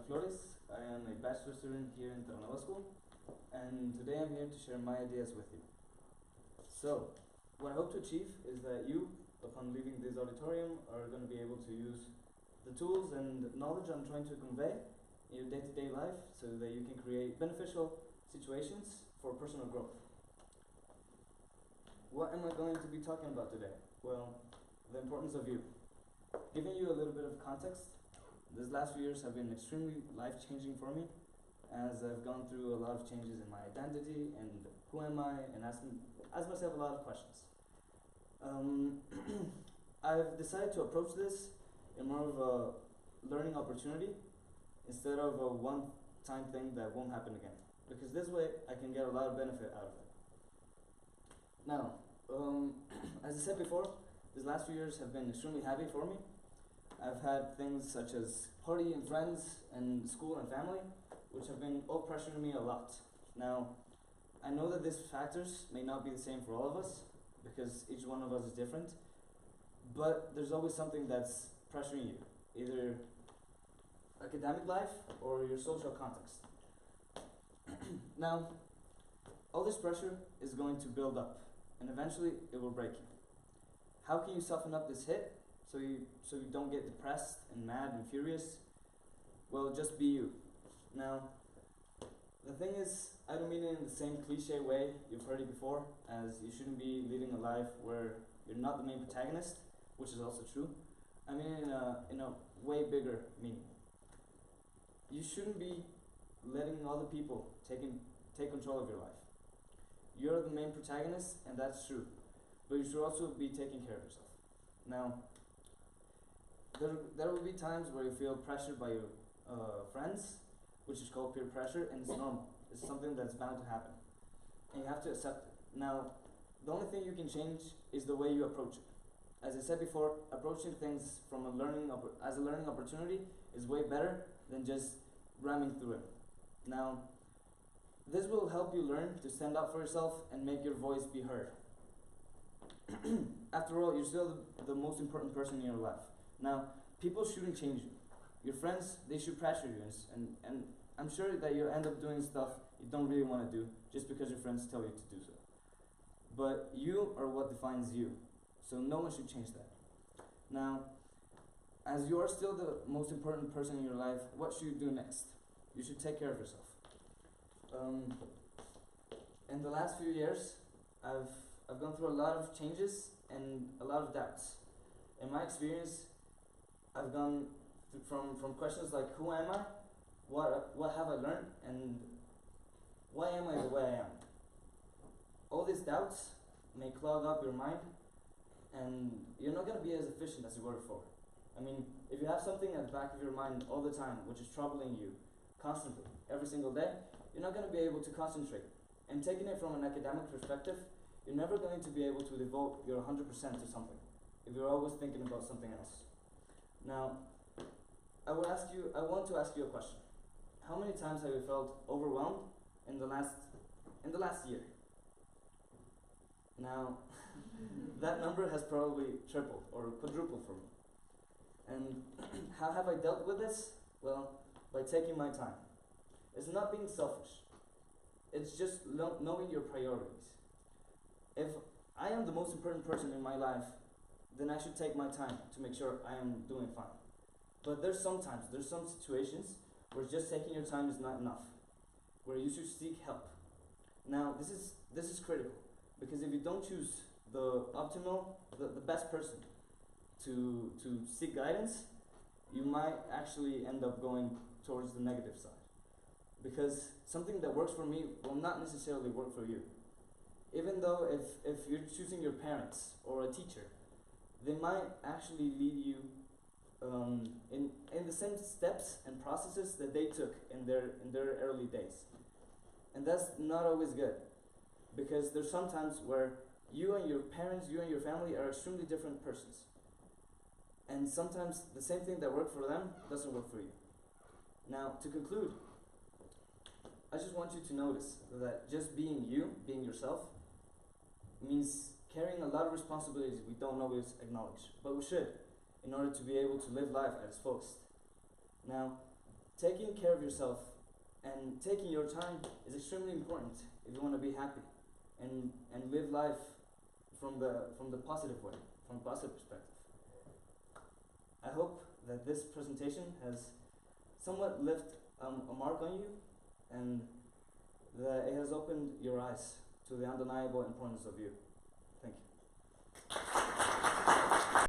Flores. I am a bachelor student here in Terranova School, and today I'm here to share my ideas with you. So, what I hope to achieve is that you, upon leaving this auditorium, are going to be able to use the tools and knowledge I'm trying to convey in your day-to-day life so that you can create beneficial situations for personal growth. What am I going to be talking about today? Well, the importance of you. Giving you a little bit of context, these last few years have been extremely life-changing for me, as I've gone through a lot of changes in my identity and who am I, and asked myself a lot of questions. I've decided to approach this in more of a learning opportunity instead of a one-time thing that won't happen again, because this way I can get a lot of benefit out of it. Now, as I said before, these last few years have been extremely happy for me. I've had things such as party and friends and school and family, which have been all pressuring me a lot. Now, I know that these factors may not be the same for all of us, because each one of us is different, but there's always something that's pressuring you, either academic life or your social context. Now, all this pressure is going to build up, and eventually it will break you. How can you soften up this hit so you don't get depressed and mad and furious? Well, just be you. Now, the thing is, I don't mean it in the same cliche way you've heard it before, as you shouldn't be leading a life where you're not the main protagonist, which is also true. I mean in a way bigger meaning. You shouldn't be letting other people take control of your life. You're the main protagonist, and that's true. But you should also be taking care of yourself. Now, there will be times where you feel pressured by your friends, which is called peer pressure, and it's normal. It's something that's bound to happen, and you have to accept it. Now, the only thing you can change is the way you approach it. As I said before, approaching things from as a learning opportunity is way better than just ramming through it. Now, this will help you learn to stand up for yourself and make your voice be heard. After all, you're still the most important person in your life. Now, people shouldn't change you. Your friends, they should pressure you, and I'm sure that you'll end up doing stuff you don't really want to do just because your friends tell you to do so. But you are what defines you, so no one should change that. Now, as you are still the most important person in your life, what should you do next? You should take care of yourself. In the last few years, I've gone through a lot of changes and a lot of doubts. In my experience, I've gone from questions like who am I, what have I learned, and why am I the way I am. All these doubts may clog up your mind, and you're not going to be as efficient as you were before. I mean, if you have something at the back of your mind all the time, which is troubling you constantly, every single day, you're not going to be able to concentrate. And taking it from an academic perspective, you're never going to be able to devote your 100% to something if you're always thinking about something else. Now, I want to ask you a question. How many times have you felt overwhelmed in the last year? Now, that number has probably tripled or quadrupled for me. And how have I dealt with this? Well, by taking my time. It's not being selfish. It's just knowing your priorities. If I am the most important person in my life, then I should take my time to make sure I am doing fine. But there's some situations where just taking your time is not enough, where you should seek help. Now, this is critical, because if you don't choose the best person to seek guidance, you might actually end up going towards the negative side. Because something that works for me will not necessarily work for you. Even though if you're choosing your parents or a teacher, they might actually lead you in the same steps and processes that they took in their early days. And that's not always good, because there's some times where you and your parents, you and your family are extremely different persons. And sometimes the same thing that worked for them doesn't work for you. Now, to conclude, I just want you to notice that just being you, being yourself, means carrying a lot of responsibilities we don't always acknowledge, but we should, in order to be able to live life at its fullest. Now, taking care of yourself and taking your time is extremely important if you want to be happy and live life from the positive way, from a positive perspective. I hope that this presentation has somewhat left a mark on you, and that it has opened your eyes to the undeniable importance of you.